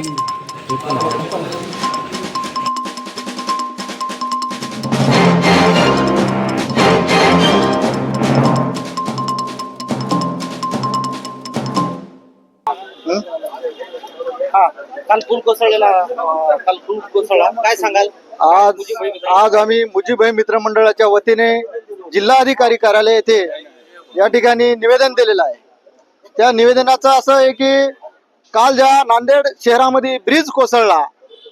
हा, काल पूल कोसळलेला, काल पूल कोसळला, काय सांगाल? आज आम्ही मुजीबभाई मित्र मंडळाच्या वतीने जिल्हाधिकारी कार्यालय येथे या ठिकाणी निवेदन दिलेलं आहे. त्या निवेदनाचं असं आहे की काल ज्या नांदेड शहरामध्ये ब्रिज कोसळला,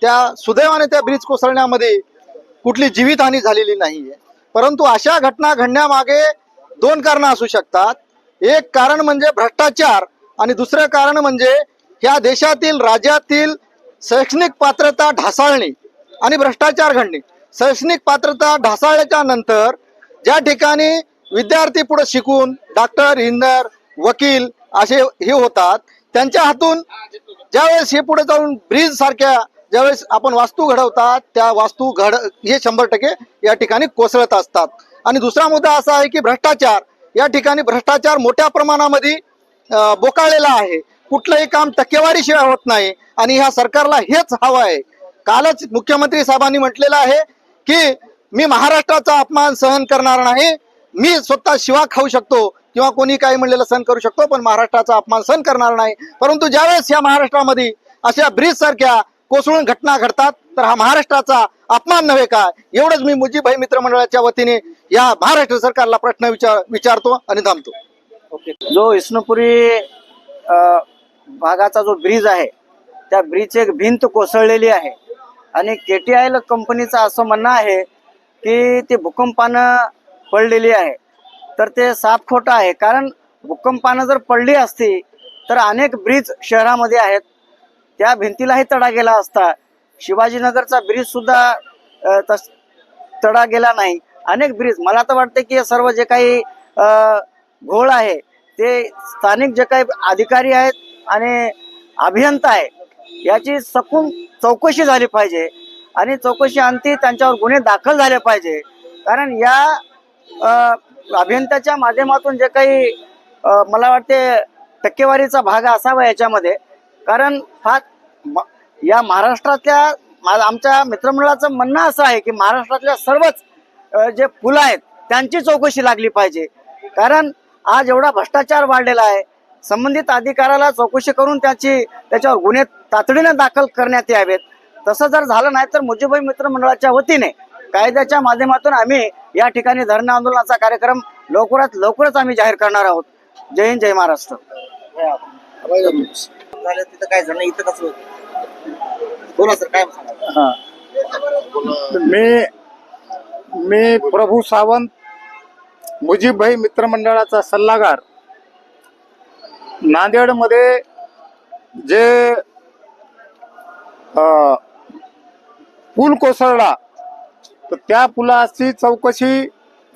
त्या सुदैवाने त्या ब्रिज कोसळण्यामध्ये कुठली जीवितहानी झालेली नाहीये. परंतु अशा घटना घडण्यामागे दोन कारणं असू शकतात. एक कारण म्हणजे भ्रष्टाचार आणि दुसरं कारण म्हणजे या देशातील राज्यातील शैक्षणिक पात्रता ढासळणे आणि भ्रष्टाचार घडणे. शैक्षणिक पात्रता ढासळल्याच्या नंतर ज्या ठिकाणी विद्यार्थी पुढे शिकून डॉक्टर, इंजिनियर, वकील असे हे होतात, त्यांच्या हातून ज्यावेळेस हे पुढे जाऊन ब्रिज सारख्या ज्यावेळेस आपण वास्तू घडवतात, त्या वास्तू हे 100% या ठिकाणी कोसळत असतात. आणि दुसरा मुद्दा असा आहे की भ्रष्टाचार. या ठिकाणी भ्रष्टाचार मोठ्या प्रमाणामध्ये बोकाळलेला आहे. कुठलंही काम टक्केवारीशिवाय होत नाही आणि ह्या सरकारला हेच हवं आहे. कालच मुख्यमंत्री साहेबांनी म्हटलेलं आहे की मी महाराष्ट्राचा अपमान सहन करणार नाही. मी स्वतः शिवा खाऊ शकतो किंवा कोणी काही म्हणलेलं सहन करू शकतो, पण महाराष्ट्राचा अपमान सहन करणार नाही. परंतु ज्यावेळेस या महाराष्ट्रामध्ये अशा ब्रिज सारख्या कोसळून घटना घडतात तर हा महाराष्ट्राचा अपमान नव्हे का? एवढंच मी मुजीबभाई मित्र मंडळाच्या वतीने या महाराष्ट्र सरकारला प्रश्न विचारतो आणि थांबतो. ओके. जो विष्णुपुरी भागाचा जो ब्रिज आहे, त्या ब्रिजची एक भिंत कोसळलेली आहे आणि KTIL कंपनीचं असं म्हणणं आहे की ते भूकंपानं पडलेली आहे. तर ते साफ खोटं आहे. कारण भूकंपानं जर पडली असती तर अनेक ब्रिज शहरामध्ये आहेत, त्या भिंतीलाही तडा गेला असता. शिवाजीनगरचा ब्रिज सुद्धा तडा गेला नाही. अनेक ब्रिज, मला तर वाटतं की सर्व जे काही घोळ आहे ते स्थानिक जे काही अधिकारी आहेत आणि अभियंता आहे याची सखून चौकशी झाली पाहिजे आणि चौकशी अंती त्यांच्यावर गुन्हे दाखल झाले पाहिजे. कारण या अभियंत्याच्या माध्यमातून जे काही मला वाटते टक्केवारीचा भाग असावा याच्यामध्ये. कारण या महाराष्ट्रातल्या आमच्या मित्रमंडळाचं म्हणणं असं आहे की महाराष्ट्रातल्या सर्वच जे पुल आहेत त्यांची चौकशी लागली पाहिजे. कारण आज एवढा भ्रष्टाचार वाढलेला आहे. संबंधित अधिकाऱ्याला चौकशी करून त्याच्यावर गुन्हे तातडीने दाखल करण्यात यावेत. तसं जर झालं नाही तर मुजीबभाई मित्र मंडळाच्या वतीने कायद्याच्या माध्यमातून आम्ही या ठिकाणी धरणं आंदोलनाचा कार्यक्रम लवकरच आम्ही जाहीर करणार आहोत. जय हिंद, जय महाराष्ट्र. तिथं काय झालं, इथं कसं बोला सर, काय सांगा? मी प्रभू सावंत, मुजीबभाई मित्र मंडळाचा सल्लागार. नांदेडमध्ये जे पूल कोसळला तर त्या पुलाची चौकशी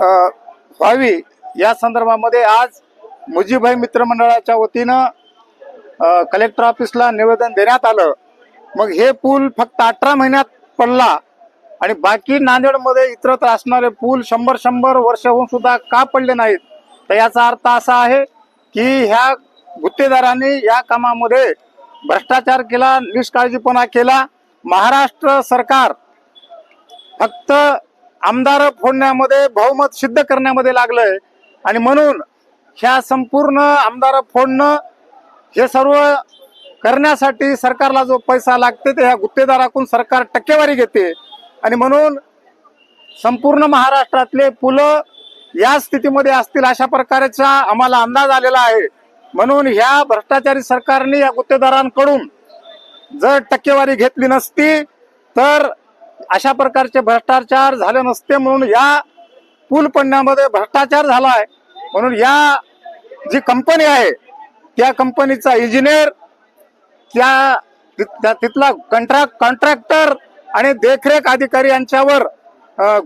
व्हावी या संदर्भामध्ये आज मुजीबभाई मित्र मंडळाच्या वतीनं कलेक्टर ऑफिसला निवेदन देण्यात आलं. मग हे पूल फक्त 18 महिन्यात पडला आणि बाकी नांदेडमध्ये इतरत्र असणारे पूल 100 वर्ष होऊन सुद्धा का पडले नाहीत? तर याचा अर्थ असा आहे की ह्या गुत्तेदारांनी या कामामध्ये भ्रष्टाचार केला, निष्काळजीपणा केला. महाराष्ट्र सरकार फक्त आमदार फोडण्यामध्ये, बहुमत सिद्ध करण्यामध्ये लागलंय आणि म्हणून ह्या संपूर्ण आमदार फोडणं हे सर्व करण्यासाठी सरकारला जो पैसा लागते ते ह्या गुत्तेदाराकडून सरकार टक्केवारी घेते आणि म्हणून संपूर्ण महाराष्ट्रातले पुलं या स्थितीमध्ये असतील अशा प्रकारचा आम्हाला अंदाज आलेला आहे. म्हणून ह्या भ्रष्टाचारी सरकारने या गुत्तेदारांकडून जर टक्केवारी घेतली नसती तर अशा प्रकारचे भ्रष्टाचार झाले नसते. म्हणून या पूल पडण्यामध्ये भ्रष्टाचार झाला आहे. म्हणून या जी कंपनी आहे त्या कंपनीचा इंजिनियर, तिथला कॉन्ट्रॅक्टर आणि देखरेख अधिकारी यांच्यावर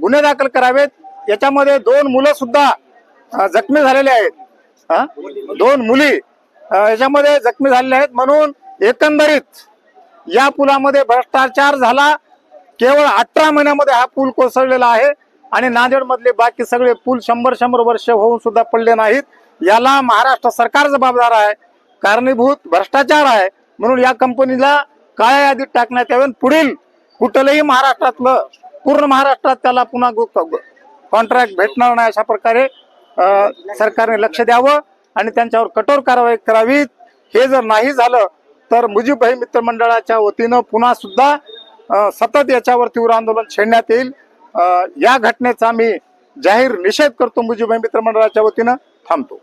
गुन्हे दाखल करावेत. याच्यामध्ये 2 मुलं सुद्धा जखमी झालेले आहेत. 2 मुली याच्यामध्ये जखमी झालेल्या आहेत. म्हणून एकंदरीत या पुलामध्ये भ्रष्टाचार झाला. केवळ 18 महिन्यामध्ये हा पूल कोसळलेला आहे आणि नांदेड मधले बाकी सगळे पूल 100 वर्ष होऊन सुद्धा पडले नाहीत. याला महाराष्ट्र सरकार जबाबदार आहे. कारणीभूत भ्रष्टाचार आहे. म्हणून या कंपनीला काळ्या यादीत टाकण्यात यावे. पुढील कुठलंही महाराष्ट्रातलं पूर्ण महाराष्ट्रात त्याला पुन्हा कॉन्ट्रॅक्ट भेटणार नाही अशा प्रकारे सरकारने लक्ष द्यावं आणि त्यांच्यावर कठोर कारवाई करावी. हे जर नाही झालं तर मुजीबभाई मित्र मंडळाच्या वतीनं पुन्हा सुद्धा सतत याच्यावर तीव्र आंदोलन छेडण्यात येईल. या घटनेचा मी जाहीर निषेध करतो. मुजीबभाई मित्र मंडळाच्या वतीनं थांबतो.